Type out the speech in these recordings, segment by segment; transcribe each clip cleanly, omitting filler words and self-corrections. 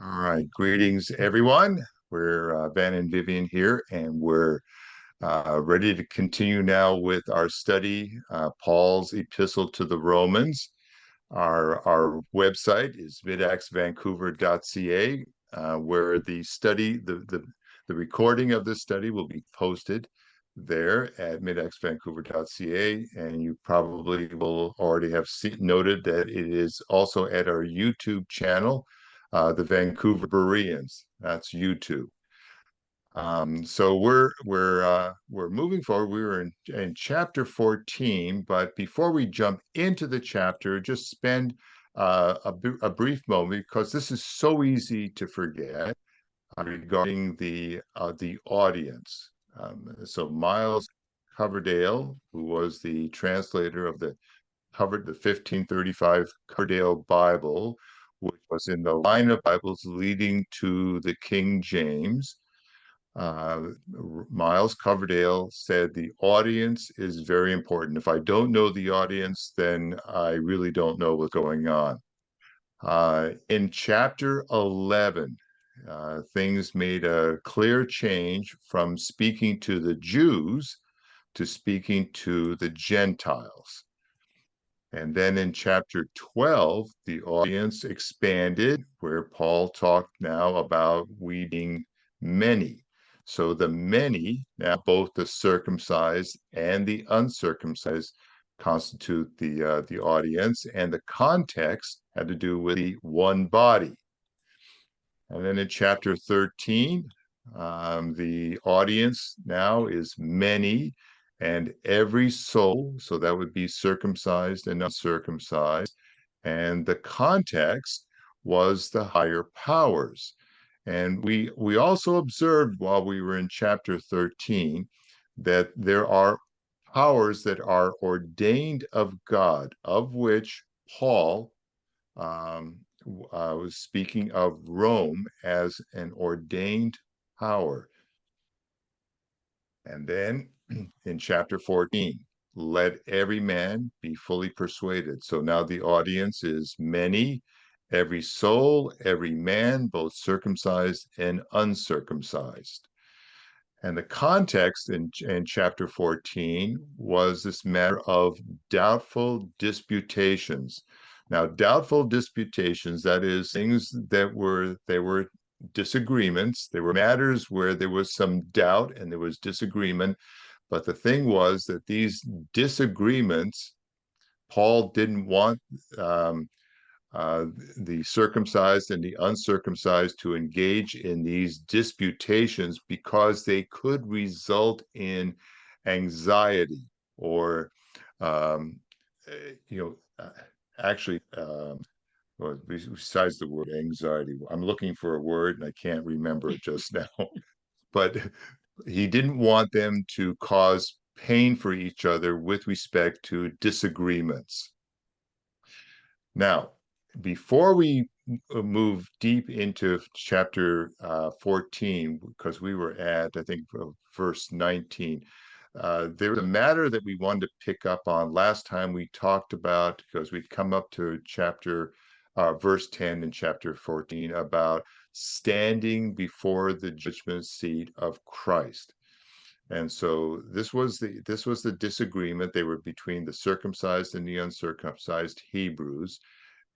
All right, greetings everyone. We're Van and Vivian here, and we're ready to continue now with our study, Paul's Epistle to the Romans. Our website is midaxvancouver.ca, where the recording of this study will be posted there at midaxvancouver.ca, and you probably will already have noted that it is also at our YouTube channel, the Vancouver Bereans. That's YouTube. So we're moving forward. We were in chapter 14, but before we jump into the chapter, just spend a brief moment, because this is so easy to forget, regarding the audience. So Miles Coverdale, who was the translator of the 1535 Coverdale Bible, which was in the line of Bibles leading to the King James. Miles Coverdale said the audience is very important. If I don't know the audience, then I really don't know what's going on. In chapter 11, things made a clear change from speaking to the Jews to speaking to the Gentiles. And then in chapter 12, the audience expanded, where Paul talked now about we being many. So the many, now both the circumcised and the uncircumcised, constitute the audience, and the context had to do with the one body. And then in chapter 13, the audience now is many, and every soul, so that would be circumcised and uncircumcised. And the context was the higher powers. And we also observed while we were in chapter 13 that there are powers that are ordained of God, of which Paul was speaking of Rome as an ordained power. And then in chapter 14, let every man be fully persuaded. So now the audience is many, every soul, every man, both circumcised and uncircumcised. And the context in chapter 14 was this matter of doubtful disputations. Now, doubtful disputations, that is, things that were disagreements. There were matters where there was some doubt and there was disagreement. But the thing was that these disagreements, Paul didn't want the circumcised and the uncircumcised to engage in these disputations, because they could result in anxiety or, um, actually, well, besides the word anxiety, I'm looking for a word and I can't remember it just now. But he didn't want them to cause pain for each other with respect to disagreements. Now, before we move deep into chapter 14, because we were at, I think, verse 19, there was a matter that we wanted to pick up on last time we talked about, because we'd come up to verse 10 in chapter 14, about standing before the judgment seat of Christ. And so this was the disagreement. They were between the circumcised and the uncircumcised Hebrews,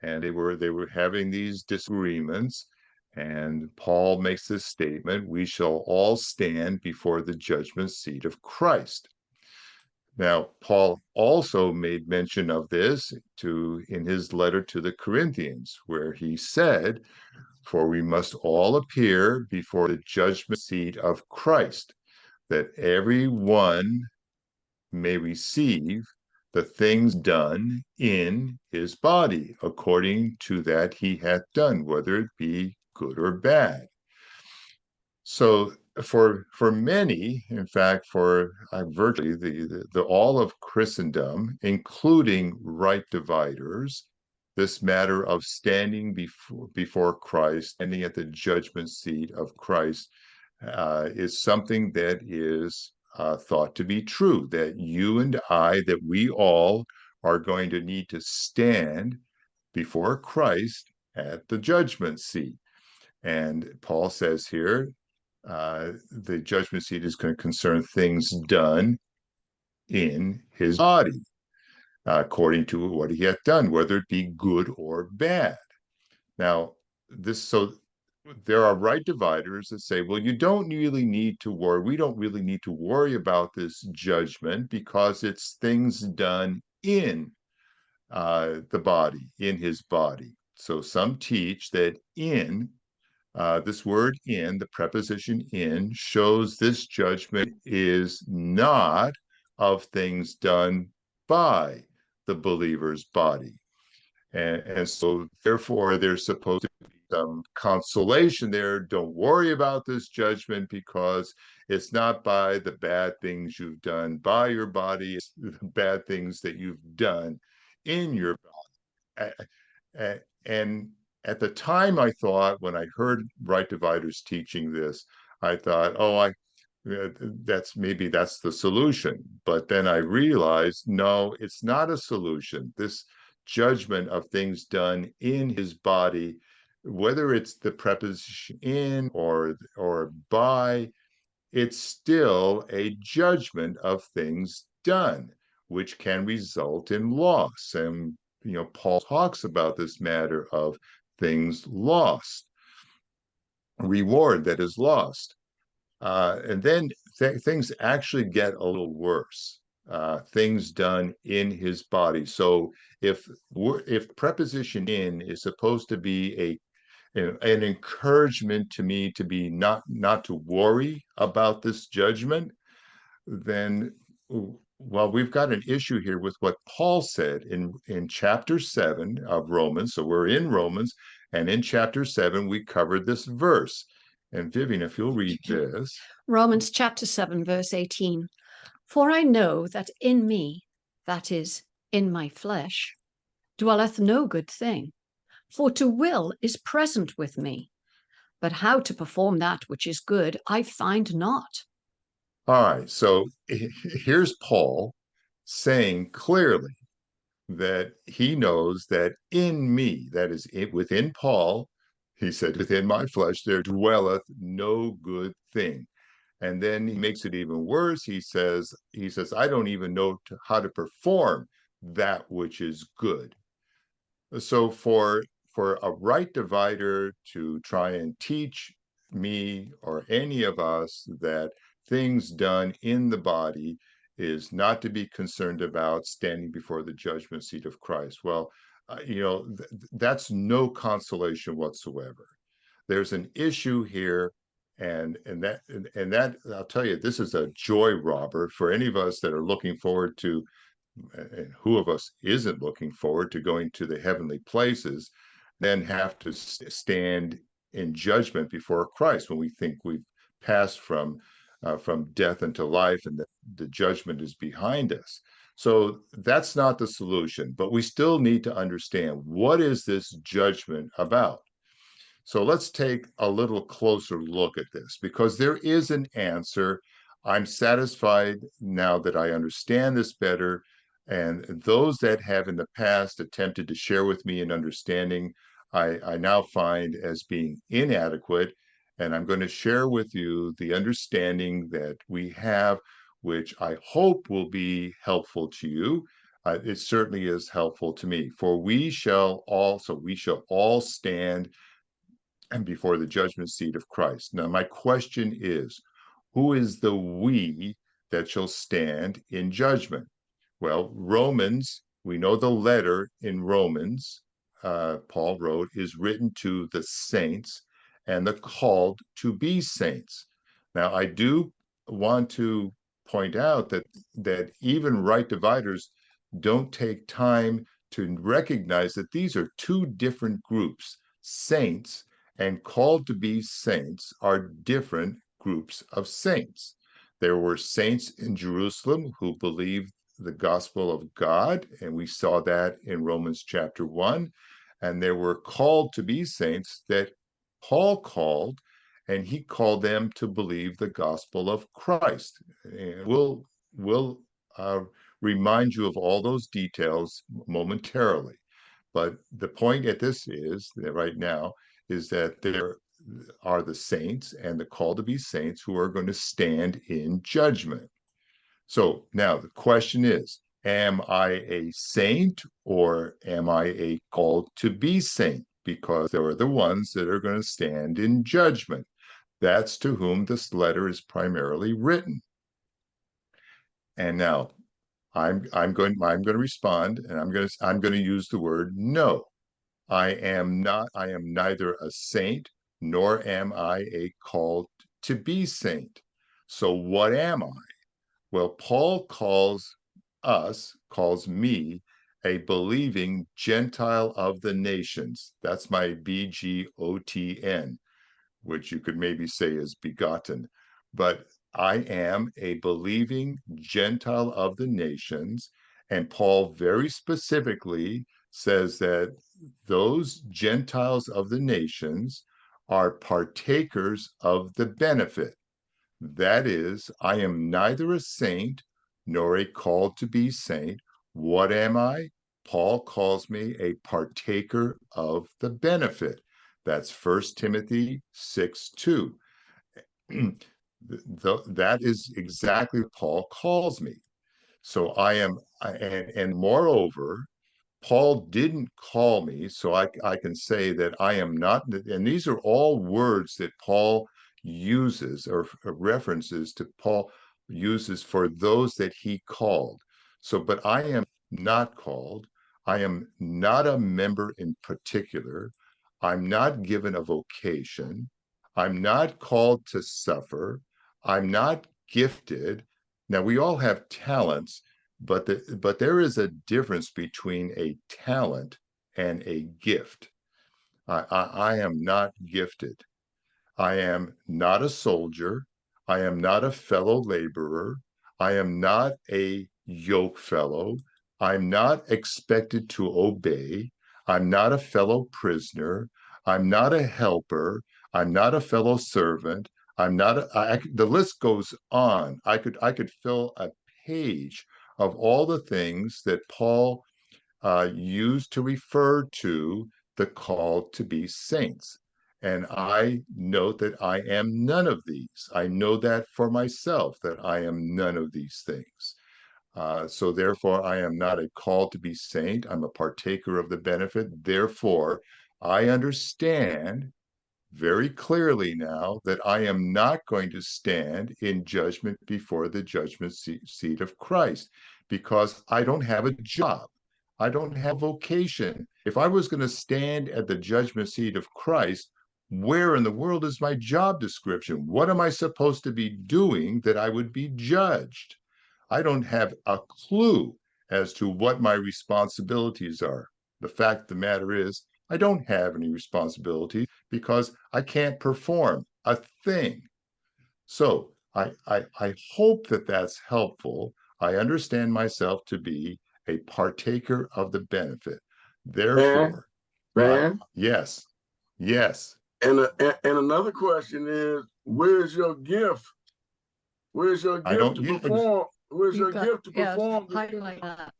and they were having these disagreements. And Paul makes this statement: we shall all stand before the judgment seat of Christ. Now, Paul also made mention of this in his letter to the Corinthians, where he said, for we must all appear before the judgment seat of Christ, that every one may receive the things done in his body, according to that he hath done, whether it be good or bad. So for many, in fact, for virtually the all of Christendom, including right dividers, this matter of standing before Christ, standing at the judgment seat of Christ, is something that is thought to be true, that you and I, that we all are going to need to stand before Christ at the judgment seat. And Paul says here, the judgment seat is going to concern things done in his body, according to what he hath done, whether it be good or bad. Now, so there are right dividers that say, well, you don't really need to worry. We don't really need to worry about this judgment because it's things done in the body, in his body. So some teach that this word in, the preposition in, shows this judgment is not of things done by the believer's body. And so, therefore, there's supposed to be some consolation there. Don't worry about this judgment because it's not by the bad things you've done by your body, it's the bad things that you've done in your body. And at the time, I thought, when I heard right dividers teaching this, I thought, that's the solution. But then I realized, no, it's not a solution. This judgment of things done in his body, whether it's the preposition in or by, it's still a judgment of things done, which can result in loss. And Paul talks about this matter of things lost, reward that is lost. And then things actually get a little worse. Things done in his body. So if preposition in is supposed to be an encouragement to me to be not to worry about this judgment, then well, we've got an issue here with what Paul said in chapter 7 of Romans. So we're in Romans, and in chapter 7 we covered this verse. And Vivian, if you'll read this. Romans chapter 7, verse 18. For I know that in me, that is, in my flesh, dwelleth no good thing. For to will is present with me, but how to perform that which is good I find not. All right, so here's Paul saying clearly that he knows that in me, that is within Paul, he said, within my flesh, there dwelleth no good thing. And then he makes it even worse. He says, I don't even know how to perform that which is good. So for a right divider to try and teach me or any of us that things done in the body is not to be concerned about standing before the judgment seat of Christ. Well, that's no consolation whatsoever. There's an issue here, and that I'll tell you, this is a joy robber for any of us that are looking forward to, and who of us isn't looking forward to going to the heavenly places, then have to stand in judgment before Christ when we think we've passed from death into life and the judgment is behind us. So that's not the solution, but we still need to understand, what is this judgment about? So let's take a little closer look at this, because there is an answer. I'm satisfied now that I understand this better. And those that have in the past attempted to share with me an understanding, I now find as being inadequate. And I'm going to share with you the understanding that we have, which I hope will be helpful to you. It certainly is helpful to me. For we shall all stand and before the judgment seat of Christ. Now, my question is, who is the we that shall stand in judgment? Well, Romans, we know the letter in Romans, Paul wrote, is written to the saints and the called to be saints. Now, I do want to point out that even right dividers don't take time to recognize that these are two different groups. Saints and called to be saints are different groups of saints. There were saints in Jerusalem who believed the gospel of God, and we saw that in Romans chapter 1. And there were called to be saints that Paul called, and he called them to believe the gospel of Christ. And we'll remind you of all those details momentarily. But the point at this is that right now is that are the saints and the called to be saints who are going to stand in judgment. So now the question is, am I a saint or am I a called to be saint? Because there are the ones that are going to stand in judgment. That's to whom this letter is primarily written. And now I'm going to respond, and I'm going to use the word no. I am neither a saint nor am I a called to be saint. So what am I? Well, Paul calls me a believing Gentile of the nations. That's my BGOTN, which you could maybe say is begotten. But I am a believing Gentile of the nations. And Paul very specifically says that those Gentiles of the nations are partakers of the benefit. That is, I am neither a saint nor a called to be saint. What am I? Paul calls me a partaker of the benefit. That's 1 Timothy 6:2. That is exactly what Paul calls me. So I am, and moreover, Paul didn't call me, so I can say that I am not, and these are all words that Paul uses or references to Paul uses for those that he called. So, but I am not called. I am not a member in particular. I'm not given a vocation. I'm not called to suffer. I'm not gifted. Now, we all have talents, but there is a difference between a talent and a gift. I am not gifted. I am not a soldier. I am not a fellow laborer. I am not a yoke fellow. I'm not expected to obey. I'm not a fellow prisoner. I'm not a helper. I'm not a fellow servant. I'm not the list goes on. I could fill a page of all the things that Paul used to refer to the called to be saints. And I note that I am none of these. I know that for myself, that I am none of these things. So therefore, I am not a called to be saint. I'm a partaker of the benefit. Therefore, I understand very clearly now that I am not going to stand in judgment before the judgment seat of Christ because I don't have a job. I don't have vocation. If I was going to stand at the judgment seat of Christ, where in the world is my job description? What am I supposed to be doing that I would be judged? I don't have a clue as to what my responsibilities are. The fact of the matter is, I don't have any responsibility because I can't perform a thing. So I hope that that's helpful. I understand myself to be a partaker of the benefit. Man, Therefore, man. yes, yes, And another question is, where's your gift? Where's your I gift don't, to yeah, perform? Where's You your got, gift to yes, perform? highlight that.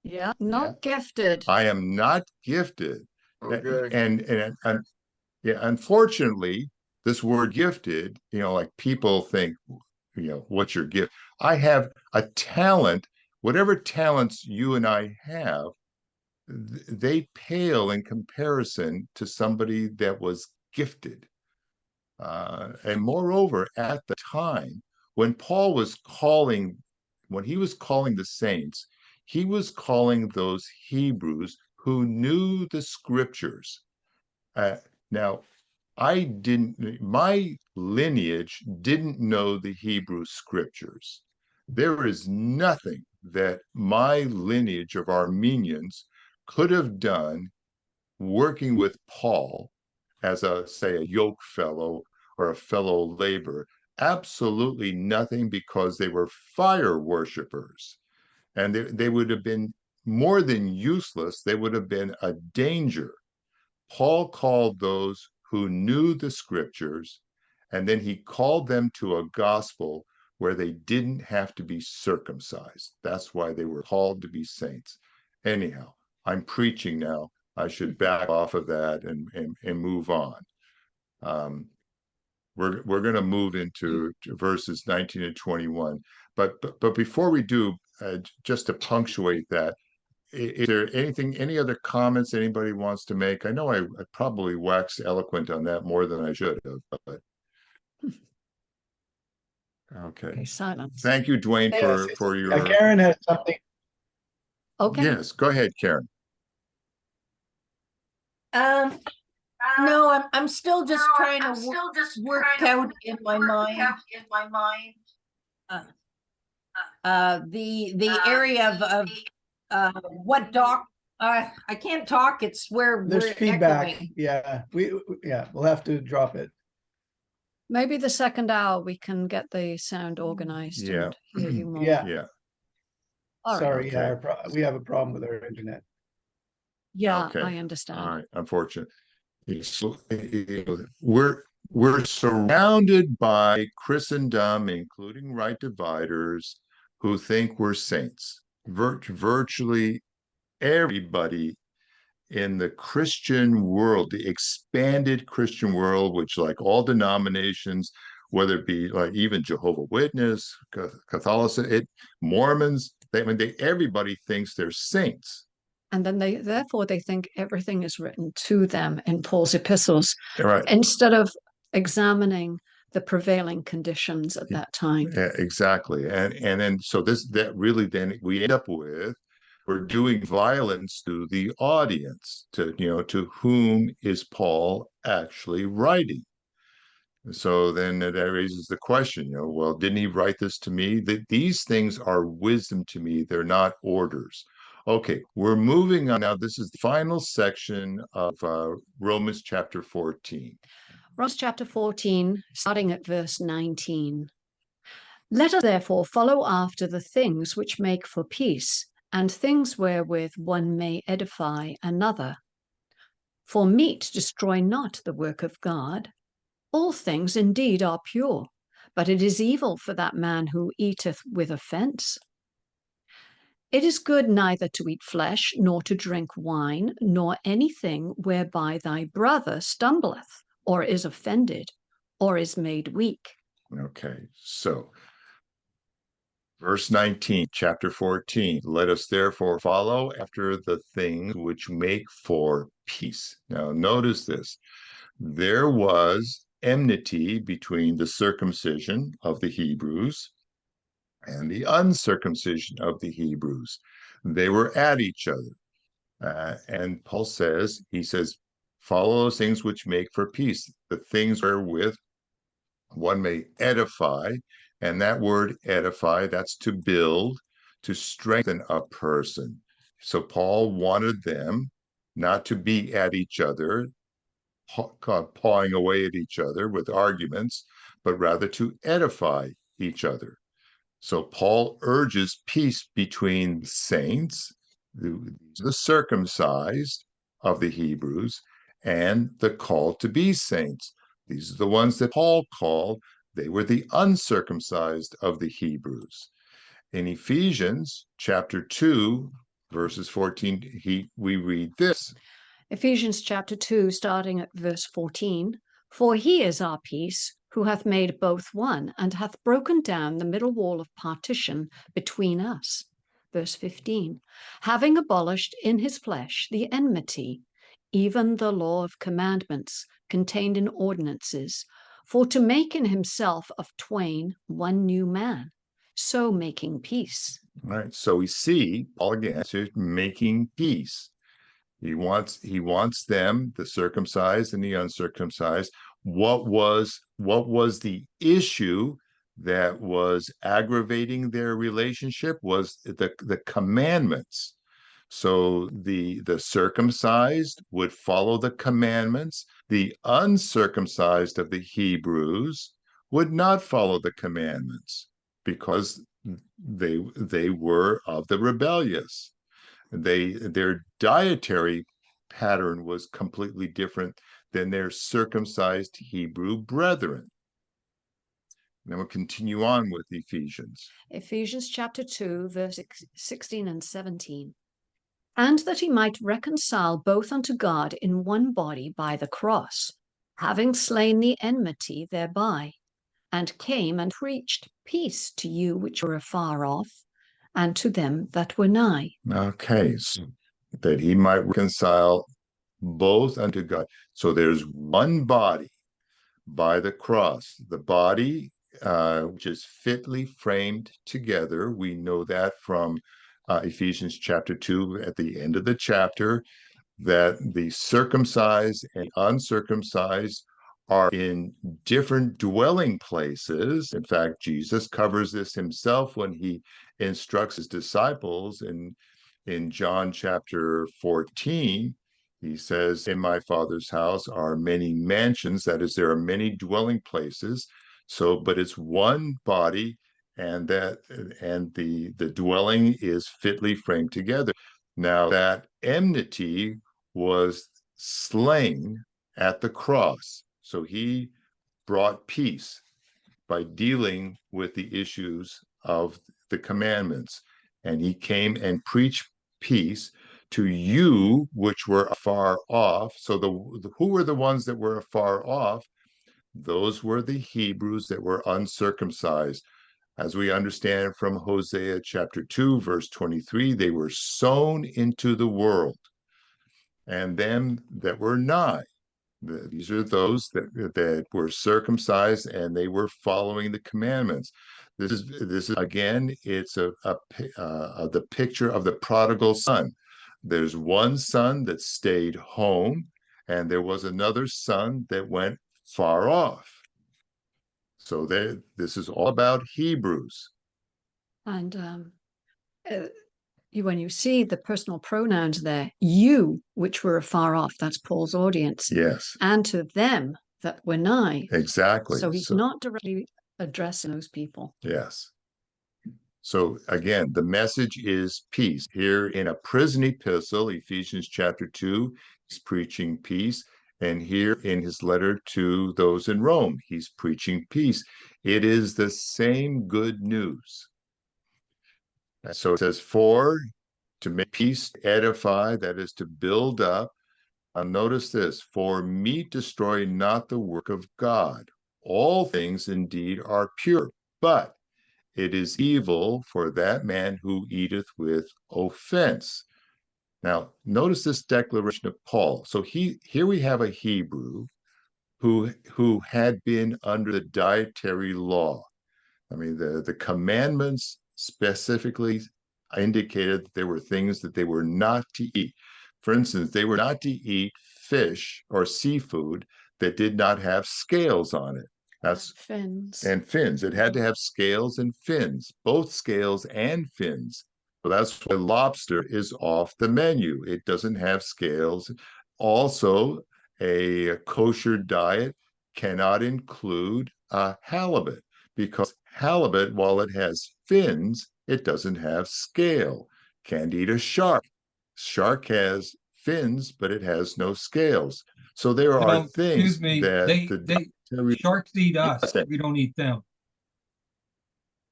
Yeah, yeah, not gifted. I am not gifted. Okay. And yeah, unfortunately, this word gifted, like people think, what's your gift? I have a talent, whatever talents you and I have, they pale in comparison to somebody that was gifted. And moreover, at the time, when Paul was calling, when he was calling the saints, he was calling those Hebrews who knew the scriptures. Uh, Now, my lineage didn't know the Hebrew scriptures. There is nothing that my lineage of Armenians could have done working with Paul as say, a yoke fellow or a fellow laborer. Absolutely nothing because they were fire worshipers. And they would have been more than useless, they would have been a danger. Paul called those who knew the scriptures, and then he called them to a gospel where they didn't have to be circumcised. That's why they were called to be saints. Anyhow, I'm preaching now. I should back off of that and move on. We're going to move into verses 19 and 21. But before we do, just to punctuate that, is there any other comments anybody wants to make? I know I probably waxed eloquent on that more than I should have, but okay. Okay, silence. Thank you, Dwayne, Yes, for your. Karen has something. Okay. Yes, go ahead, Karen. No, I'm still just trying to work out in my mind the area of what doc I can't talk. It's where There's we're feedback. echoing. Yeah, we'll have to drop it. Maybe the second hour we can get the sound organized Yeah. and hear you more. Yeah. Yeah. All right. Sorry, okay. we have a problem with our internet. Yeah, Okay. I understand. All right. Unfortunate. We're surrounded by Christendom, including right dividers, who think we're saints. Virtually everybody in the Christian world, the expanded Christian world, which, like all denominations, whether it be like even Jehovah's Witness, Catholicism, Mormons, everybody thinks they're saints. And then therefore they think everything is written to them in Paul's epistles, Right. instead of examining the prevailing conditions at that time. Yeah, exactly. And then so that really then we end up with, we're doing violence to the audience, to whom is Paul actually writing? So then that raises the question, well, didn't he write this to me? That these things are wisdom to me, they're not orders. Okay, we're moving on now. This is the final section of Romans chapter 14. Romans chapter 14, starting at verse 19. Let us therefore follow after the things which make for peace, and things wherewith one may edify another. For meat destroy not the work of God. All things indeed are pure, but it is evil for that man who eateth with offence. It is good neither to eat flesh, nor to drink wine, nor anything whereby thy brother stumbleth, or is offended, or is made weak. Okay, so verse 19, chapter 14, let us therefore follow after the things which make for peace. Now, notice this. There was enmity between the circumcision of the Hebrews and the uncircumcision of the Hebrews. They were at each other. And Paul says, follow those things which make for peace, the things wherewith one may edify. And that word edify, that's to build, to strengthen a person. So Paul wanted them not to be at each other, pawing away at each other with arguments, but rather to edify each other. So Paul urges peace between saints, the circumcised of the Hebrews, and the called to be saints. These are the ones that Paul called. They were the uncircumcised of the Hebrews. In Ephesians chapter 2, verses 14, we read this. Ephesians chapter 2, starting at verse 14. For he is our peace, who hath made both one, and hath broken down the middle wall of partition between us. Verse 15. Having abolished in his flesh the enmity, even the law of commandments contained in ordinances, for to make in himself of twain one new man, so making peace. All right. So we see Paul again making peace. He wants them, the circumcised and the uncircumcised. What was the issue that was aggravating their relationship? Was the commandments. So the circumcised would follow the commandments. The uncircumcised of the Hebrews would not follow the commandments because they were of the rebellious. Their dietary pattern was completely different than their circumcised Hebrew brethren. Then we'll continue on with Ephesians. Ephesians chapter 2, verse 16 and 17. And that he might reconcile both unto God in one body by the cross, having slain the enmity thereby, and came and preached peace to you which were afar off, and to them that were nigh. Okay, so that he might reconcile both unto God. So there's one body by the cross. The body, which is fitly framed together. We know that from Ephesians chapter 2 at the end of the chapter, that the circumcised and uncircumcised are in different dwelling places. In fact, Jesus covers this himself when he instructs his disciples in John chapter 14. He says, in my Father's house are many mansions. That is, there are many dwelling places. So, but it's one body, and the dwelling is fitly framed together. Now, that enmity was slain at the cross. So he brought peace by dealing with the issues of the commandments. And he came and preached peace to you which were afar off. So who were the ones that were afar off? Those were the Hebrews that were uncircumcised. As we understand from Hosea chapter 2, verse 23, they were sown into the world, and them that were not. These are those that were circumcised and they were following the commandments. This is again, it's the picture of the prodigal son. There's one son that stayed home, and there was another son that went far off. So this is all about Hebrews. And when you see the personal pronouns there, you which were afar off, that's Paul's audience. Yes. And to them that were nigh. Exactly. So he's not directly addressing those people. Yes. So again, the message is peace. Here in a prison epistle, Ephesians chapter 2, he's preaching peace. And here in his letter to those in Rome, he's preaching peace. It is the same good news. So it says, for to make peace, edify, that is to build up. Notice this, for meat destroy not the work of God. All things indeed are pure, but it is evil for that man who eateth with offense. Now, notice this declaration of Paul. So here we have a Hebrew who had been under the dietary law. I mean, the commandments specifically indicated that there were things that they were not to eat. For instance, they were not to eat fish or seafood that did not have scales on it. That's fins. And fins. It had to have scales and fins, both scales and fins. So that's why lobster is off the menu. It doesn't have scales. Also, a kosher diet cannot include halibut, because halibut, while it has fins, it doesn't have scale. Can't eat a shark. Shark has fins, but it has no scales. So there are things excuse me, that sharks eat us. Yes. We don't eat them.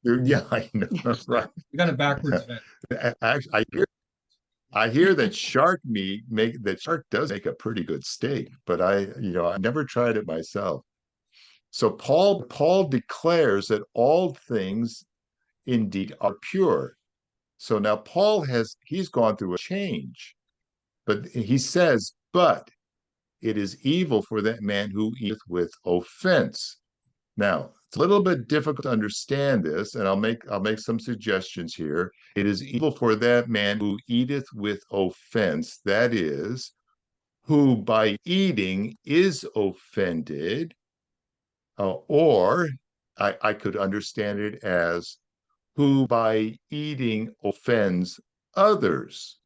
Yeah, I know. Right. We got it backwards, man. Actually, I hear that shark does make a pretty good steak, but I never tried it myself. So Paul declares that all things indeed are pure. So now he's gone through a change, but he says, but it is evil for that man who eateth with offense. Now, it's a little bit difficult to understand this, and I'll make some suggestions here. It is evil for that man who eateth with offense, that is, who by eating is offended, or I could understand it as who by eating offends others.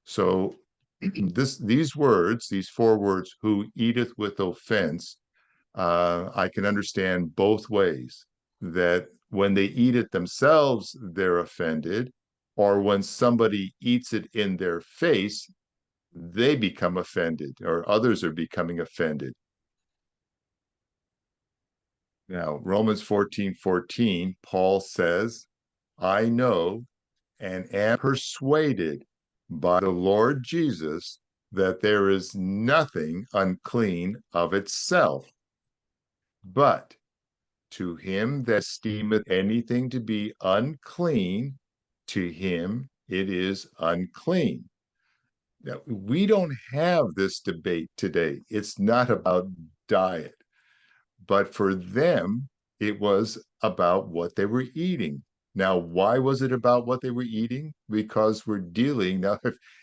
So these four words, who eateth with offense, I can understand both ways, that when they eat it themselves, they're offended, or when somebody eats it in their face, they become offended, or others are becoming offended. Now, Romans 14:14, Paul says, I know and am persuaded by the Lord Jesus that there is nothing unclean of itself, but to him that esteemeth anything to be unclean, to him it is unclean. Now, we don't have this debate today. It's not about diet, but for them, it was about what they were eating. Now, why was it about what they were eating? Because we're dealing now.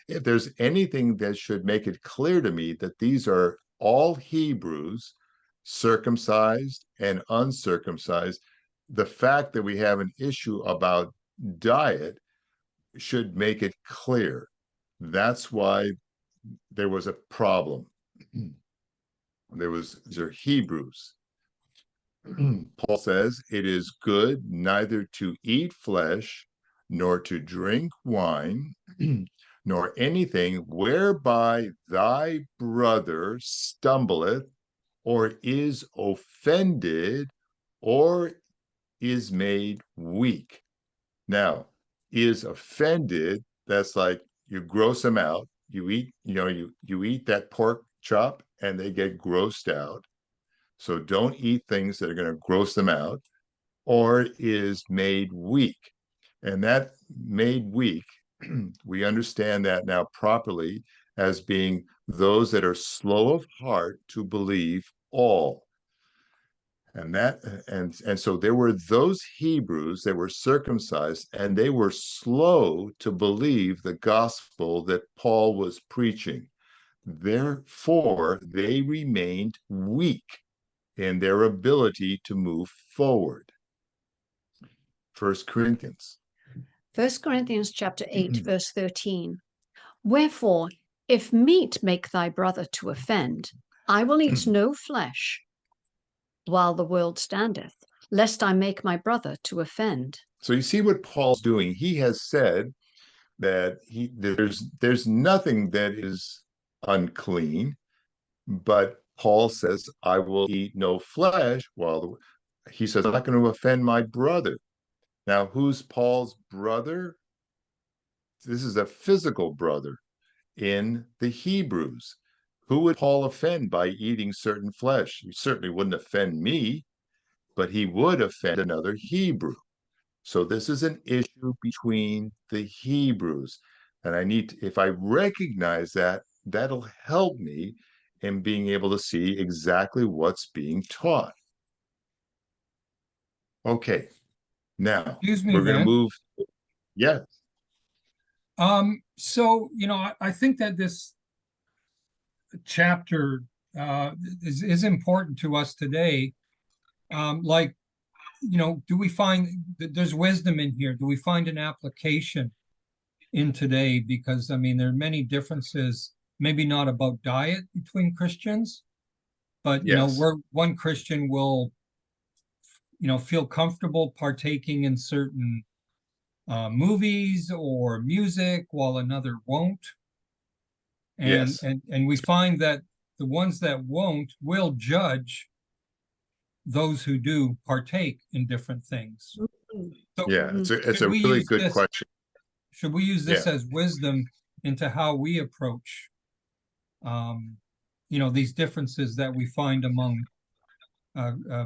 If there's anything that should make it clear to me that these are all Hebrews, circumcised and uncircumcised, the fact that we have an issue about diet should make it clear. That's why there was a problem. These are Hebrews. Paul says, it is good neither to eat flesh, nor to drink wine, nor anything whereby thy brother stumbleth, or is offended, or is made weak. Now, is offended, that's like you gross them out. You eat, you eat that pork chop and they get grossed out. So don't eat things that are going to gross them out, or is made weak. And that made weak, we understand that now properly as being those that are slow of heart to believe all. And so there were those Hebrews that were circumcised, and they were slow to believe the gospel that Paul was preaching. Therefore, they remained weak in their ability to move forward. 1 Corinthians. 1 Corinthians chapter 8, verse 13. Wherefore, if meat make thy brother to offend, I will eat no flesh while the world standeth, lest I make my brother to offend. So you see what Paul's doing. He has said that there's nothing that is unclean, but Paul says, I will eat no flesh, while he says, I'm not going to offend my brother. Now, who's Paul's brother? This is a physical brother in the Hebrews. Who would Paul offend by eating certain flesh? He certainly wouldn't offend me, but he would offend another Hebrew. So this is an issue between the Hebrews. And if I recognize that, that'll help me in being able to see exactly what's being taught. Okay, now Excuse me, we're going to Van. move. Yes. So, I think that this chapter is important to us today. Like, do we find that there's wisdom in here? Do we find an application in today? Because, I mean, there are many differences, maybe not about diet between Christians, but, Yes. where one Christian will, feel comfortable partaking in certain movies or music while another won't. And, Yes. and we find that the ones that won't will judge those who do partake in different things. So Yeah, it's should a we really use good this, question. should we use this Yeah. as wisdom into how we approach, these differences that we find among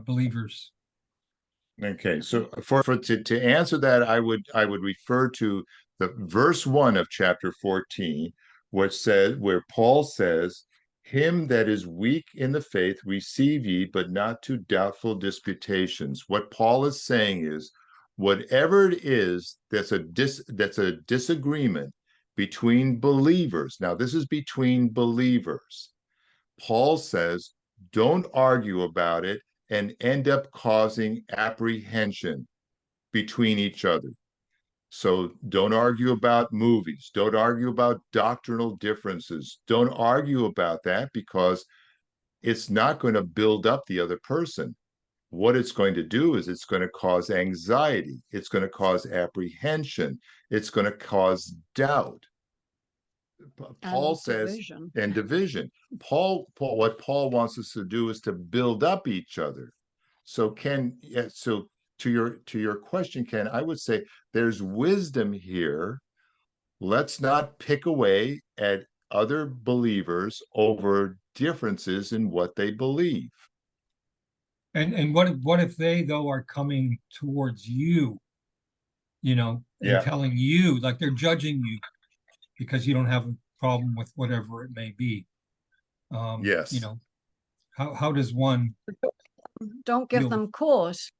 believers? Okay, so to answer that, I would refer to the verse 1 of chapter 14, where Paul says, him that is weak in the faith receive ye, but not to doubtful disputations. What Paul is saying is, whatever it is that's a disagreement between believers. Now, this is between believers. Paul says, don't argue about it and end up causing apprehension between each other. So don't argue about movies. Don't argue about doctrinal differences. Don't argue about that, because it's not going to build up the other person. What it's going to do is it's going to cause anxiety. It's going to cause apprehension. It's going to cause doubt. Paul says, Division. and division. What Paul wants us to do is to build up each other. So to your question, Ken, I would say there's wisdom here. Let's not pick away at other believers over differences in what they believe. And what if they though are coming towards you, and Yeah. telling you, like they're judging you because you don't have a problem with whatever it may be. Yes. How does one Don't give deal with? them cause.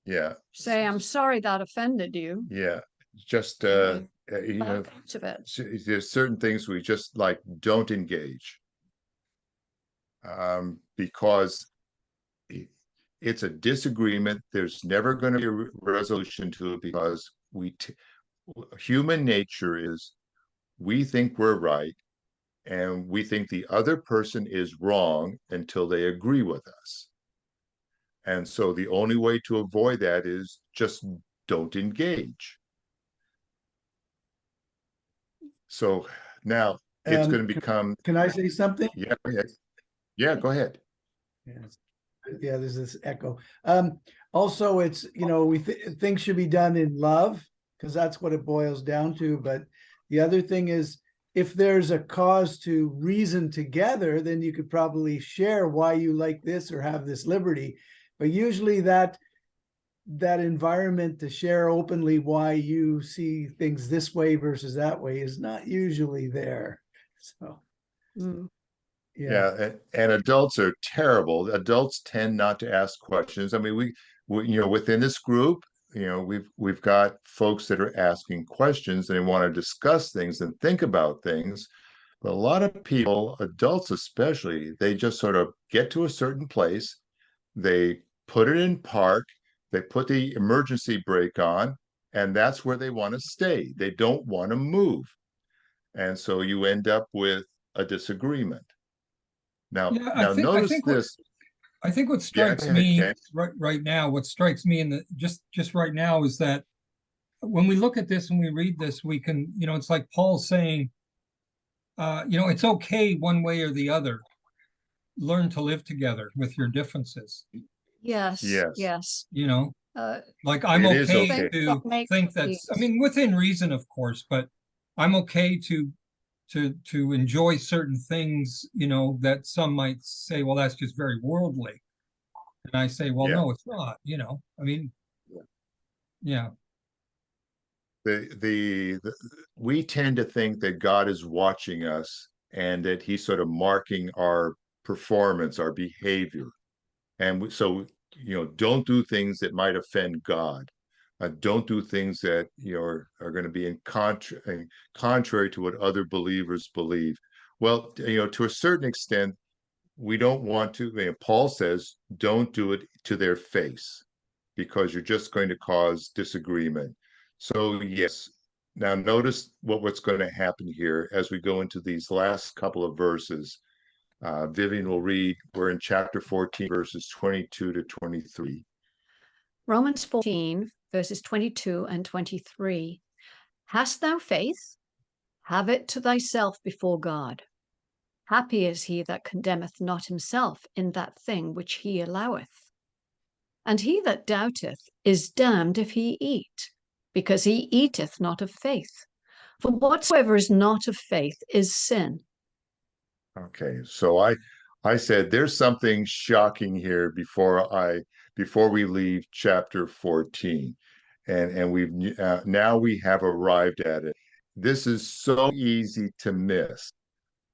Yeah. Say, I'm sorry that offended you. Yeah. Just Back you know, out of it. there's certain things we just like don't engage, because it's a disagreement. There's never going to be a resolution to it because human nature is we think we're right and we think the other person is wrong until they agree with us. And so the only way to avoid that is just don't engage. So now it's going to become. Can I say something? Yeah, go ahead. Yes. Yeah, there's this echo. Also, it's, things should be done in love because that's what it boils down to. But the other thing is, if there's a cause to reason together, then you could probably share why you like this or have this liberty. But usually that environment to share openly why you see things this way versus that way is not usually there. So, Yeah, and adults are terrible. Adults tend not to ask questions. I mean, we within this group, we've got folks that are asking questions and they want to discuss things and think about things. But a lot of people, adults especially, they just sort of get to a certain place, they put it in park, they put the emergency brake on, and that's where they want to stay. They don't want to move. And so you end up with a disagreement. Now, Yeah, notice this. I think what Yeah, strikes go ahead, me Ken. right now, what strikes me in the just right now is that when we look at this and we read this, we can, it's like Paul saying, it's okay one way or the other. Learn to live together with your differences. Yes. Yes. Yes. Like I'm It is okay okay. to think that's, I mean, within reason, of course, but I'm okay to enjoy certain things, that some might say, well, that's just very worldly. And I say, well, Yeah. no, it's not, I mean, yeah. We tend to think that God is watching us and that he's sort of marking our performance, our behavior. And so, don't do things that might offend God. Don't do things that are going to be contrary to what other believers believe. Well, to a certain extent, we don't want to. Paul says, don't do it to their face because you're just going to cause disagreement. So yes. Now notice what's going to happen here as we go into these last couple of verses. Vivian will read. We're in chapter 14, verses 22 to 23. Romans 14, verses 22 and 23. Hast thou faith? Have it to thyself before God. Happy is he that condemneth not himself in that thing which he alloweth. And he that doubteth is damned if he eat, because he eateth not of faith. For whatsoever is not of faith is sin. Okay, so I said there's something shocking here before we leave chapter 14, and we've now we have arrived at it. This is so easy to miss,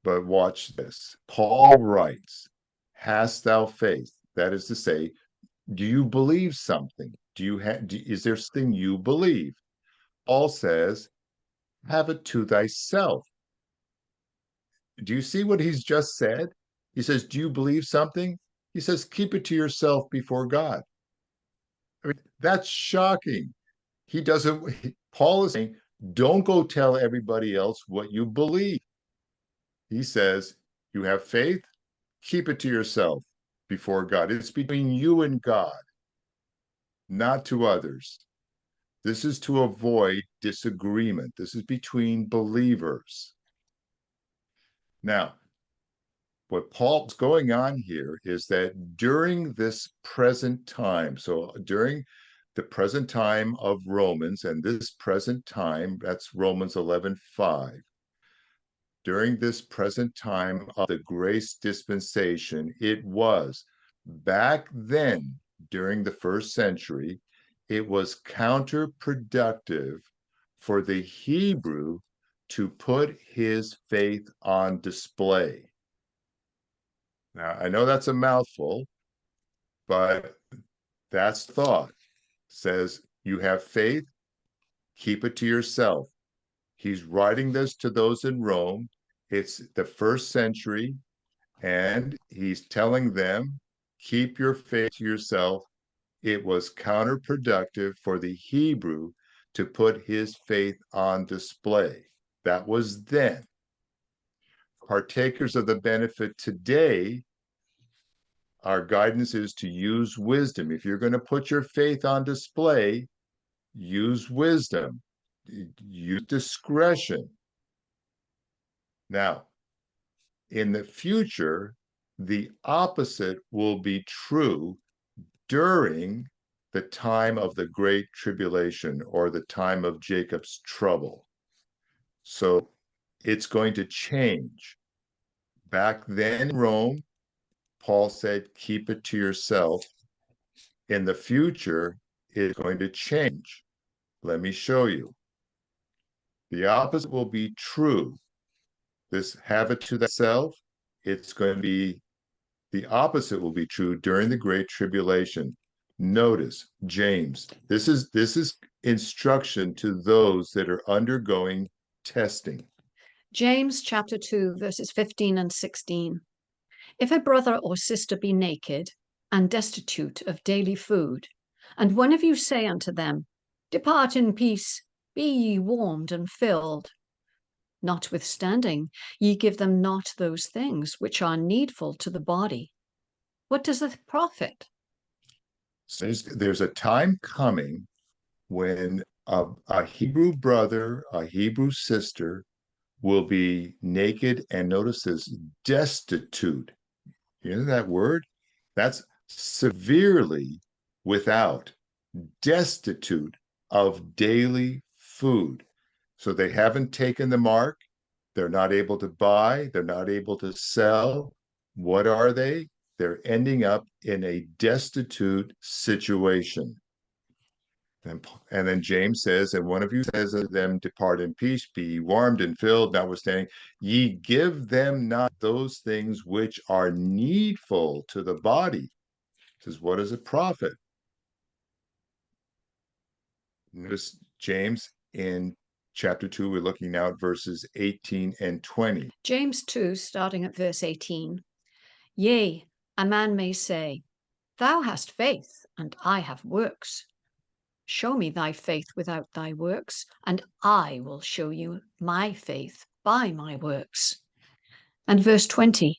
but watch this. Paul writes, "Hast thou faith?" That is to say, do you believe something? Is there something you believe? Paul says, "Have it to thyself." Do you see what he's just said? He says, do you believe something? He says, keep it to yourself before God. I mean, that's shocking. Paul is saying, don't go tell everybody else what you believe. He says, you have faith, keep it to yourself before God. It's between you and God, not to others. This is to avoid disagreement. This is between believers. Now, what Paul's going on here is that during this present time, so during the present time of Romans, and this present time, that's Romans 11:5. during this present time of the grace dispensation, it was back then, during the first century, it was counterproductive for the Hebrew to put his faith on display. Now, I know that's a mouthful, but that's thought. Says, you have faith, keep it to yourself. He's writing this to those in Rome. It's the first century, and he's telling them, keep your faith to yourself. It was counterproductive for the Hebrew to put his faith on display. That was then. Partakers of the benefit today, our guidance is to use wisdom. If you're going to put your faith on display, use wisdom, use discretion. Now, in the future, the opposite will be true during the time of the Great Tribulation or the time of Jacob's trouble. So it's going to change. Back then in Rome, Paul said, keep it to yourself. In the future, it's going to change. Let me show you. The opposite will be true. This have it to thyself, it's going to be the opposite will be true during the Great Tribulation. Notice, James, this is instruction to those that are undergoing testing. James chapter 2, verses 15 and 16. If a brother or sister be naked and destitute of daily food, and one of you say unto them, depart in peace, be ye warmed and filled, notwithstanding ye give them not those things which are needful to the body, what does it profit? So there's a time coming when a Hebrew brother, a Hebrew sister will be naked, and notice this, destitute. You know that word? That's severely without, destitute of daily food. So they haven't taken the mark. They're not able to buy. They're not able to sell. What are they? They're ending up in a destitute situation. And then James says, and one of you says to them, depart in peace, be warmed and filled, notwithstanding, ye give them not those things which are needful to the body. It says, what does it profit? Notice James in chapter 2, we're looking now at verses 18 and 20. James 2, starting at verse 18. Yea, a man may say, thou hast faith, and I have works. Show me thy faith without thy works, and I will show you my faith by my works. And verse 20.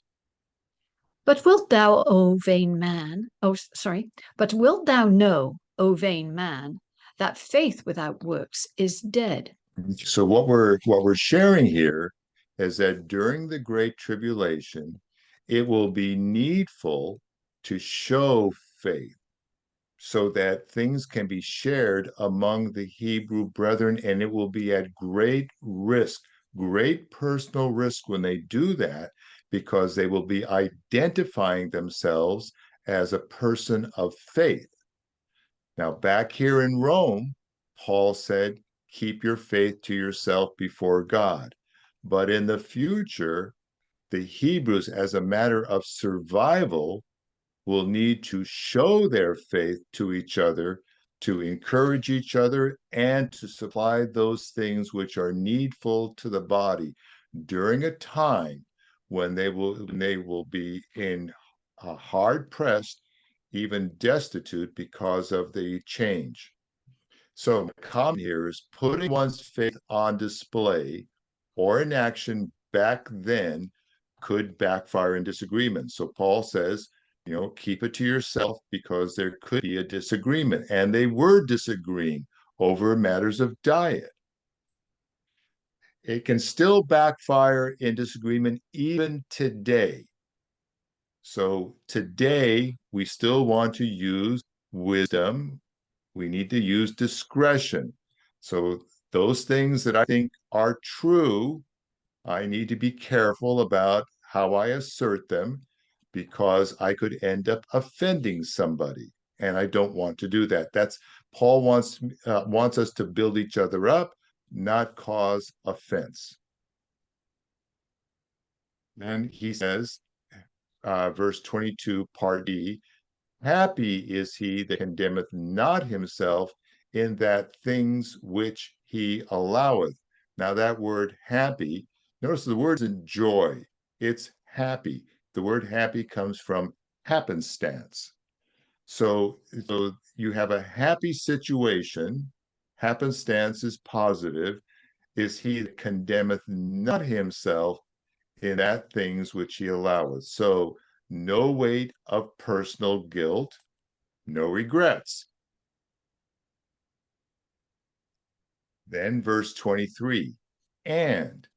But wilt thou, O vain man, but wilt thou know, O vain man, that faith without works is dead? So what we're sharing here is that during the Great Tribulation, it will be needful to show faith, so that things can be shared among the Hebrew brethren, and it will be at great risk, great personal risk when they do that, because they will be identifying themselves as a person of faith. Now, back here in Rome, Paul said, keep your faith to yourself before God. But in the future, the Hebrews, as a matter of survival, will need to show their faith to each other, to encourage each other, and to supply those things which are needful to the body during a time when they will be in hard pressed, even destitute, because of the change. So the comment here is putting one's faith on display or in action back then could backfire in disagreement. So Paul says, keep it to yourself, because there could be a disagreement. And they were disagreeing over matters of diet. It can still backfire in disagreement even today. So today, we still want to use wisdom. We need to use discretion. So those things that I think are true, I need to be careful about how I assert them because I could end up offending somebody. And I don't want to do that. That's Paul wants us to build each other up, not cause offense. And he says, verse 22, part D, happy is he that condemneth not himself in that things which he alloweth. Now, that word happy, notice the word isn't joy, it's happy. The word happy comes from happenstance. So you have a happy situation, happenstance is positive, is he that condemneth not himself in that things which he alloweth. So no weight of personal guilt, no regrets. Then verse 23, and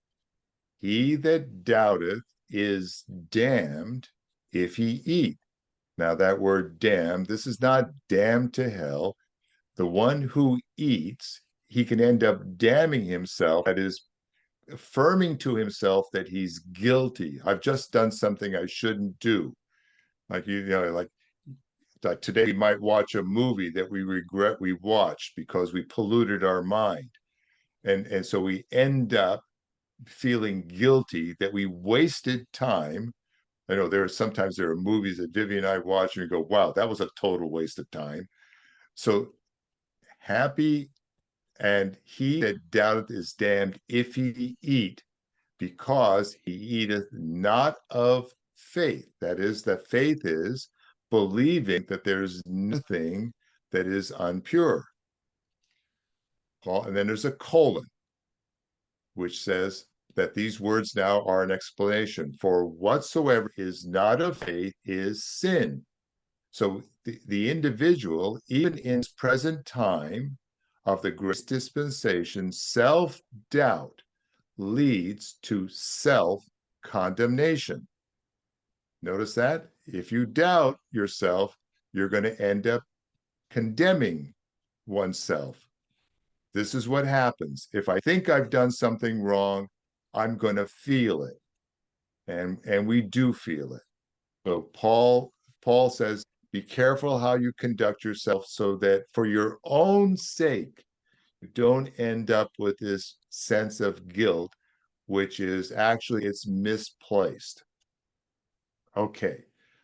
he that doubteth is damned if he eat. Now that word damned, this is not damned to hell. The one who eats, he can end up damning himself, that is, affirming to himself that he's guilty. I've just done something I shouldn't do. Like like today we might watch a movie that we regret we watched because we polluted our mind. And so we end up feeling guilty that we wasted time. I know sometimes there are movies that Vivian and I watch and we go, wow, that was a total waste of time. So happy and he that doubteth is damned if he eat, because he eateth not of faith. That is, that faith is believing that there's nothing that is unpure. And then there's a colon, which says that these words now are an explanation. For whatsoever is not of faith is sin. So the individual, even in his present time of the grace dispensation, self-doubt leads to self-condemnation. Notice that? If you doubt yourself, you're going to end up condemning oneself. This is what happens. If I think I've done something wrong, I'm going to feel it. And we do feel it. So Paul says, be careful how you conduct yourself so that for your own sake, you don't end up with this sense of guilt, which is actually, it's misplaced. Okay,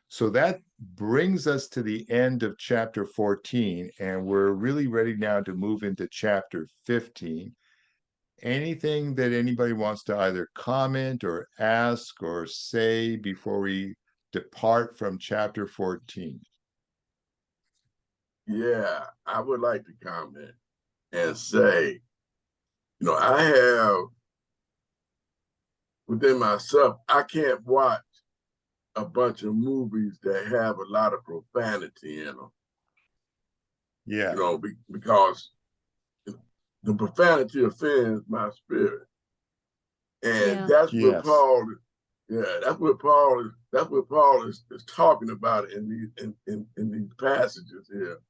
so that brings us to the end of chapter 14, and we're really ready now to move into chapter 15. Anything that anybody wants to either comment or ask or say before we depart from chapter 14? Yeah, I would like to comment and say, I have within myself, I can't watch a bunch of movies that have a lot of profanity in them. Yeah. Because the profanity offends my spirit. And that's what Paul, that's what Paul is talking about in these passages here.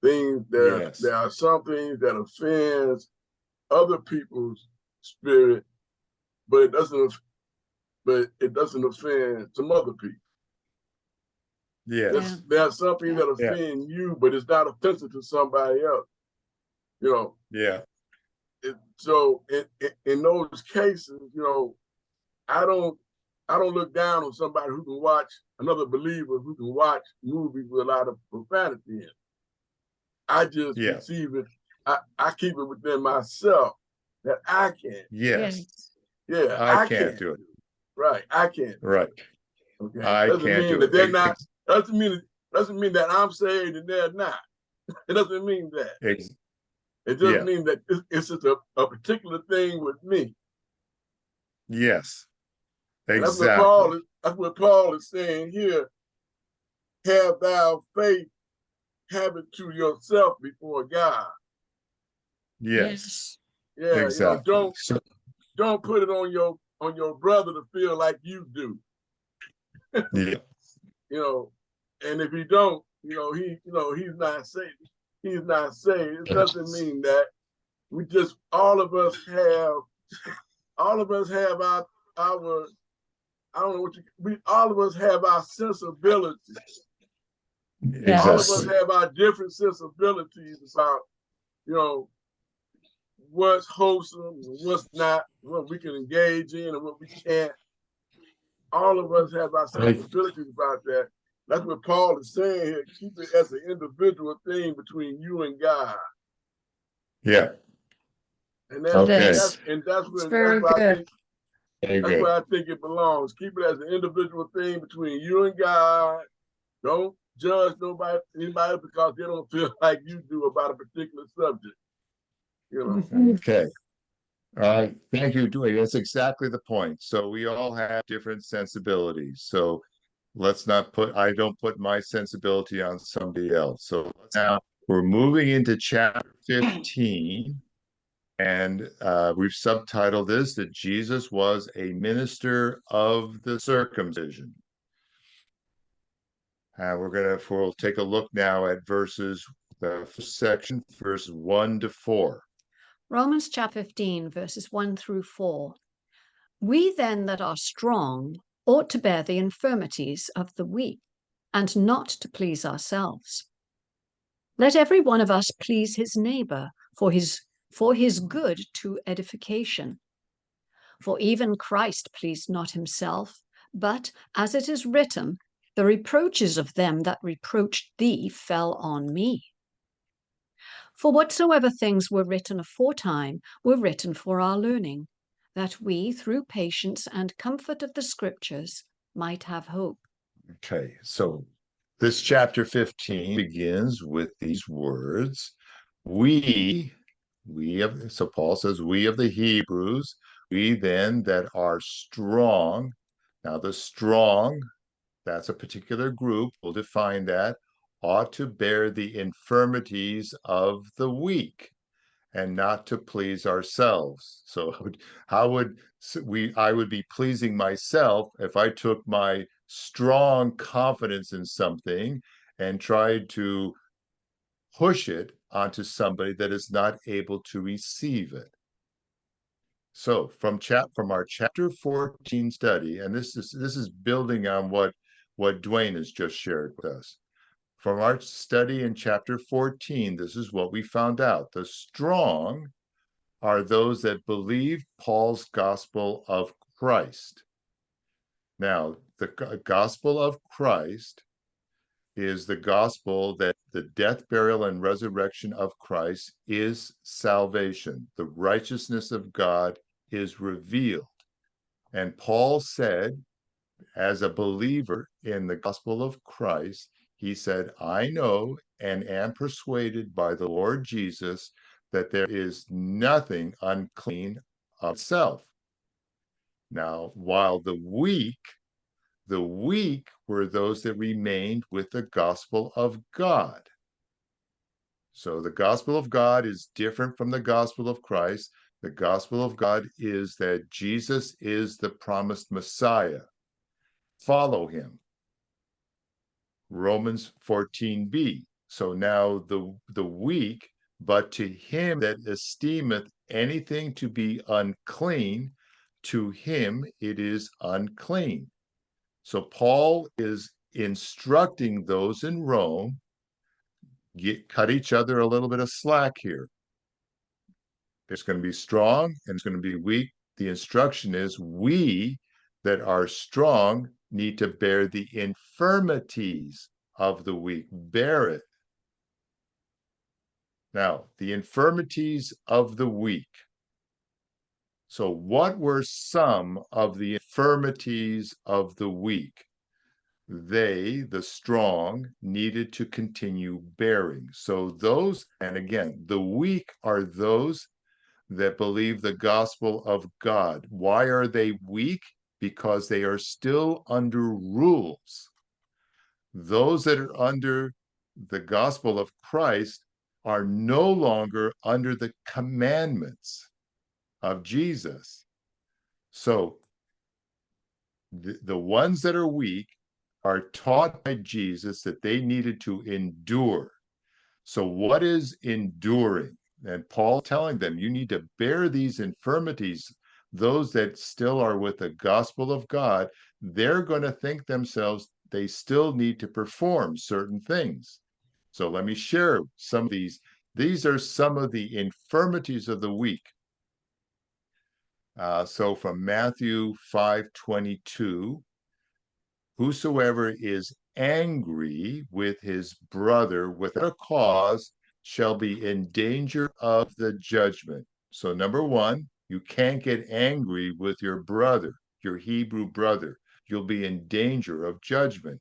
Things there are some things that offends other people's spirit, but it doesn't offend some other people. Yes. There's something that offend you, but it's not offensive to somebody else. Yeah. So in those cases, I don't look down on somebody who can watch, another believer who can watch movies with a lot of profanity in it. I just receive it. I keep it within myself that I can't. Yes. Yeah, I can't do it. Right, I can't. Right. Okay. I can't do it. They're not. Doesn't mean that I'm saved and they're not. It doesn't mean that. It just means that it's just a particular thing with me. Yes. And Exactly. that's what Paul is saying here. Have thou faith, have it to yourself before God. Yes. Yeah. Exactly. Don't put it on your brother to feel like you do. Yeah. And if he don't, he's not saved. He's not saved. It doesn't mean that all of us have all of us have our I don't know what all of us have our sensibilities. Exactly. All of us have our different sensibilities about, you know, what's wholesome, what's not, what we can engage in and what we can't. All of us have our sensibilities about that. That's what Paul is saying here. Keep it as an individual thing between you and God. Yeah. And that's okay. That's where I think it belongs. Keep it as an individual thing between you and God. Don't judge anybody because they don't feel like you do about a particular subject. You know. Okay. Thank you, Dwayne. That's exactly the point. So we all have different sensibilities. So let's not I don't put my sensibility on somebody else. So now we're moving into chapter 15. And we've subtitled this that Jesus was a minister of the circumcision. We'll take a look now at the section, verses 1 to 4. Romans chapter 15, verses 1 through 4. We then that are strong ought to bear the infirmities of the weak, and not to please ourselves. Let every one of us please his neighbor for his good to edification. For even Christ pleased not himself, but, as it is written, the reproaches of them that reproached thee fell on me. For whatsoever things were written aforetime were written for our learning, that we, through patience and comfort of the Scriptures, might have hope. Okay, so this chapter 15 begins with these words. So Paul says, we of the Hebrews, we then that are strong. Now the strong, that's a particular group, we'll define that, ought to bear the infirmities of the weak and not to please ourselves. So I would be pleasing myself if I took my strong confidence in something and tried to push it onto somebody that is not able to receive it. So from our chapter 14 study, and this is building on what Dwayne has just shared with us. From our study in chapter 14, this is what we found out. The strong are those that believe Paul's gospel of Christ. Now, the gospel of Christ is the gospel that the death, burial, and resurrection of Christ is salvation. The righteousness of God is revealed. And Paul said, as a believer in the gospel of Christ, he said, I know and am persuaded by the Lord Jesus that there is nothing unclean of itself. Now, while the weak were those that remained with the gospel of God. So the gospel of God is different from the gospel of Christ. The gospel of God is that Jesus is the promised Messiah. Follow him. Romans 14b. So now the weak, but to him that esteemeth anything to be unclean, to him it is unclean. So Paul is instructing those in Rome, cut each other a little bit of slack here. It's going to be strong and it's going to be weak. The instruction is we that are strong need to bear the infirmities of the weak. Bear it. Now, the infirmities of the weak. So what were some of the infirmities of the weak? They, the strong, needed to continue bearing. So those, and again, the weak are those that believe the gospel of God. Why are they weak? Because they are still under rules. Those that are under the gospel of Christ are no longer under the commandments of Jesus. So the ones that are weak are taught by Jesus that they needed to endure. So what is enduring? And Paul telling them, you need to bear these infirmities those that still are with the gospel of God, they're going to think themselves they still need to perform certain things. So let me share some of these. These are some of the infirmities of the weak. So from Matthew 5:22, whosoever is angry with his brother without a cause shall be in danger of the judgment. So number one, you can't get angry with your brother, your Hebrew brother. You'll be in danger of judgment.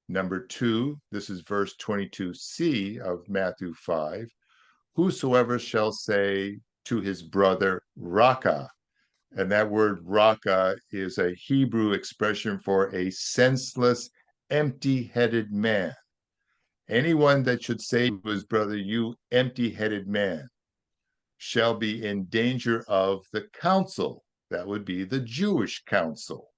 Number two, this is verse 22c of Matthew 5, whosoever shall say to his brother, Raka, and that word raka is a Hebrew expression for a senseless, empty-headed man. Anyone that should say to his brother, you empty-headed man, shall be in danger of the council. That would be the Jewish council.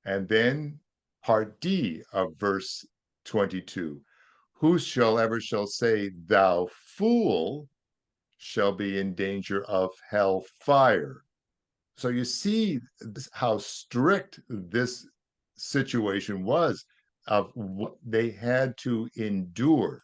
And then part D of verse 22, whosoever shall say, thou fool, shall be in danger of hell fire. So you see how strict this situation was of what they had to endure.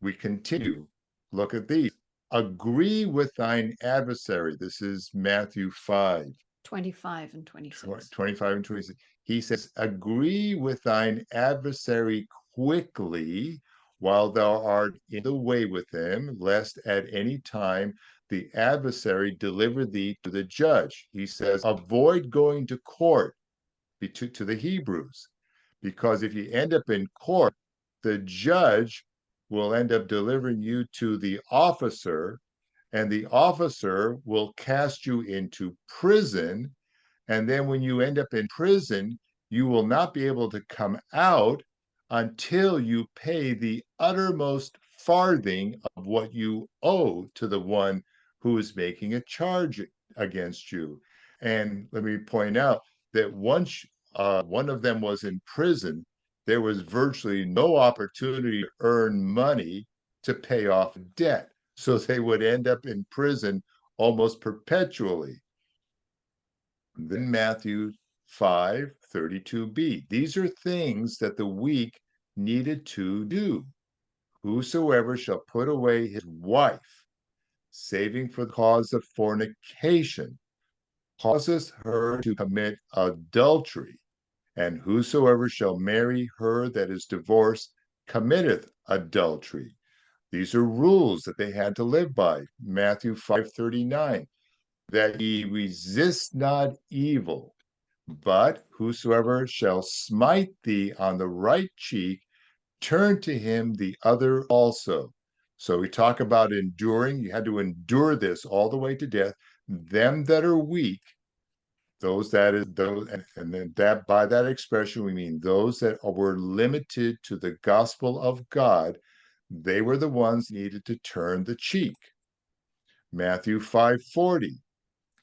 We continue. Look at these. Agree with thine adversary. This is Matthew 5. 25 and 26. 25 and 26. He says, agree with thine adversary quickly while thou art in the way with him, lest at any time the adversary deliver thee to the judge. He says, avoid going to court to the Hebrews, because if you end up in court, the judge will end up delivering you to the officer, and the officer will cast you into prison. And then when you end up in prison, you will not be able to come out until you pay the uttermost farthing of what you owe to the one who is making a charge against you. And let me point out that once one of them was in prison, there was virtually no opportunity to earn money to pay off debt. So they would end up in prison almost perpetually. Then Matthew 5:32b. These are things that the weak needed to do. Whosoever shall put away his wife, saving for the cause of fornication, causes her to commit adultery. And whosoever shall marry her that is divorced committeth adultery. These are rules that they had to live by. Matthew 5:39. That ye resist not evil, but whosoever shall smite thee on the right cheek, turn to him the other also. So we talk about enduring. You had to endure this all the way to death. Them that are weak, those that is those, and then that by that expression we mean those that were limited to the gospel of God. They were the ones needed to turn the cheek. Matthew 5:40.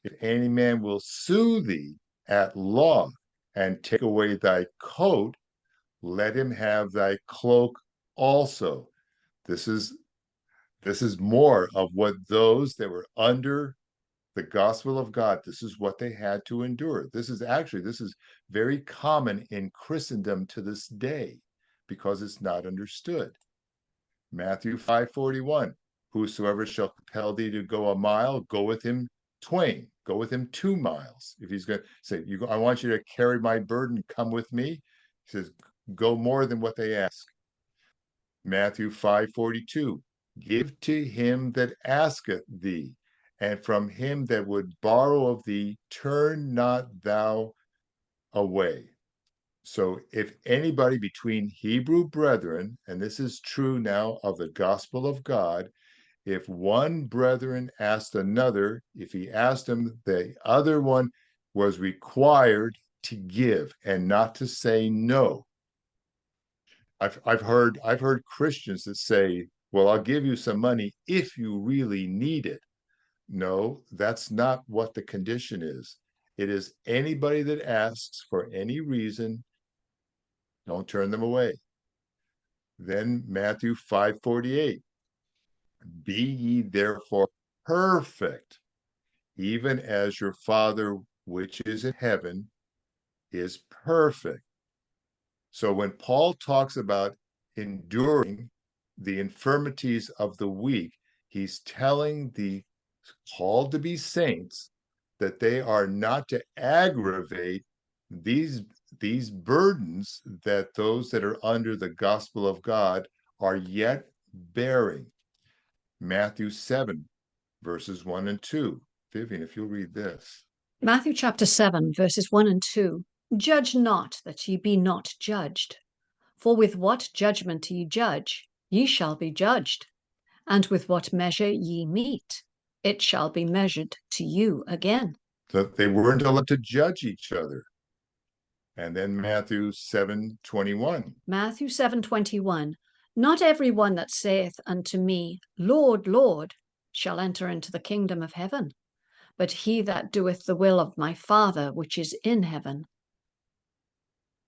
If any man will sue thee at law and take away thy coat, let him have thy cloak also. This is more of what those that were under the gospel of God, this is what they had to endure. This is very common in Christendom to this day because it's not understood. Matthew 5:41, whosoever shall compel thee to go a mile, go with him twain, go with him 2 miles. If he's going to say, I want you to carry my burden, come with me. He says, go more than what they ask. Matthew 5:42, give to him that asketh thee, and from him that would borrow of thee, turn not thou away. So if anybody between Hebrew brethren, and this is true now of the gospel of God, if one brethren asked another, if he asked him, the other one was required to give and not to say no. I've heard Christians that say, well, I'll give you some money if you really need it. No, that's not what the condition is. It is anybody that asks for any reason, don't turn them away. Then Matthew 5:48, be ye therefore perfect, even as your Father which is in heaven is perfect. So when Paul talks about enduring the infirmities of the weak, he's telling the called to be saints that they are not to aggravate these burdens that those that are under the gospel of God are yet bearing. Matthew 7, verses 1 and 2. Vivian, if you'll read this. Matthew chapter 7, verses 1 and 2. Judge not that ye be not judged. For with what judgment ye judge, ye shall be judged. And with what measure ye mete, it shall be measured to you again. That they weren't allowed to judge each other. And then Matthew 7:21. Matthew 7:21. Not every one that saith unto me, Lord, Lord, shall enter into the kingdom of heaven, but he that doeth the will of my Father which is in heaven.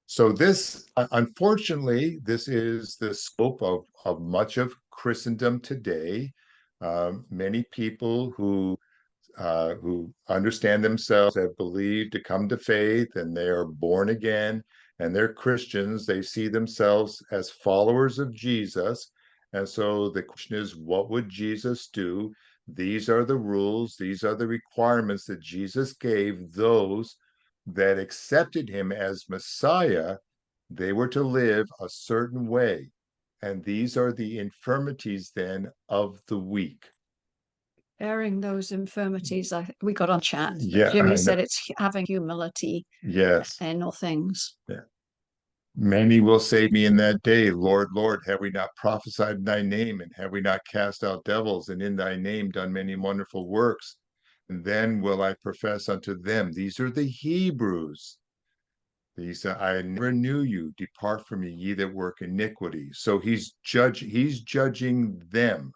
So this, unfortunately, this is the scope of much of Christendom today. Many people who understand themselves, have believed to come to faith, and they are born again, and they're Christians. They see themselves as followers of Jesus. And so the question is, what would Jesus do? These are the rules, these are the requirements that Jesus gave those that accepted him as Messiah. They were to live a certain way. And these are the infirmities then of the weak. Bearing those infirmities, we got on chat. Yeah, Jimmy said it's having humility. Yes. And all things. Yeah. Many will say to me in that day, Lord, Lord, have we not prophesied in thy name, and have we not cast out devils, and in thy name done many wonderful works? And then will I profess unto them, these are the Hebrews. These I never knew you. Depart from me, ye that work iniquity. So he's judging them.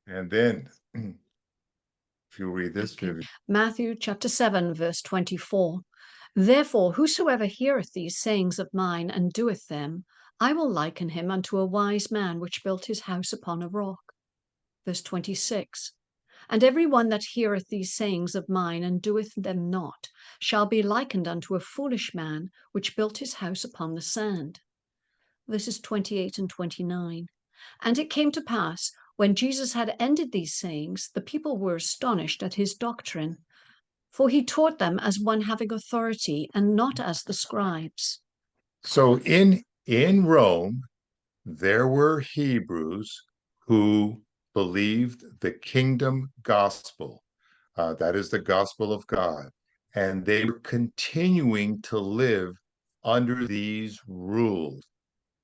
And then, if you read this, Vivian. Matthew chapter 7, verse 24. Therefore, whosoever heareth these sayings of mine and doeth them, I will liken him unto a wise man which built his house upon a rock. Verse 26. And every one that heareth these sayings of mine and doeth them not shall be likened unto a foolish man which built his house upon the sand. Verses 28 and 29. And it came to pass, when Jesus had ended these sayings, the people were astonished at his doctrine, for he taught them as one having authority and not as the scribes. So in Rome, there were Hebrews who believed the kingdom gospel. That is the gospel of God. And they were continuing to live under these rules.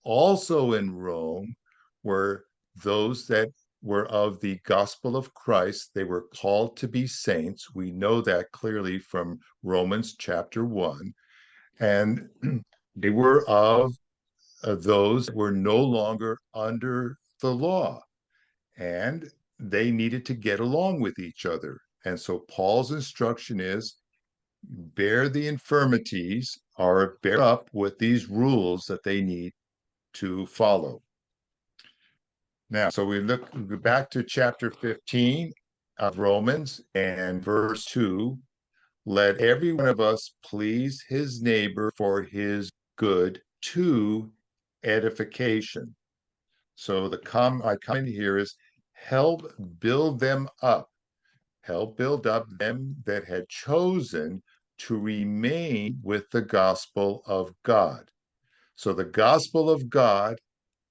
Also in Rome were those that were of the gospel of Christ. They were called to be saints. We know that clearly from Romans chapter 1. And they were of those that were no longer under the law, and they needed to get along with each other. And so Paul's instruction is bear the infirmities, or bear up with these rules that they need to follow. Now, so we go back to chapter 15 of Romans and verse 2. Let every one of us please his neighbor for his good to edification. So my comment here is help build them up. Help build up them that had chosen to remain with the gospel of God. So the gospel of God,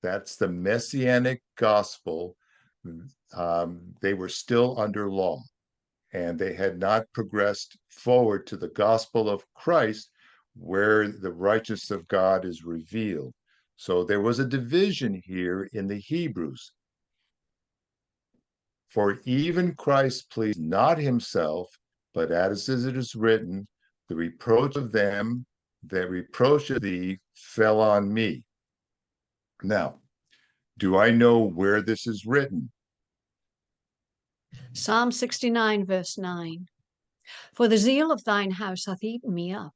that's the messianic gospel. They were still under law, and they had not progressed forward to the gospel of Christ, where the righteousness of God is revealed. So there was a division here in the Hebrews. For even Christ pleased not himself, but as it is written, the reproach of them that reproach of thee fell on me. Now, do I know where this is written? Psalm 69, verse 9. For the zeal of thine house hath eaten me up,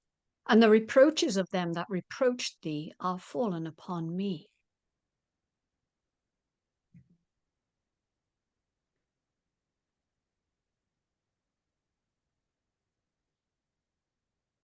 and the reproaches of them that reproached thee are fallen upon me.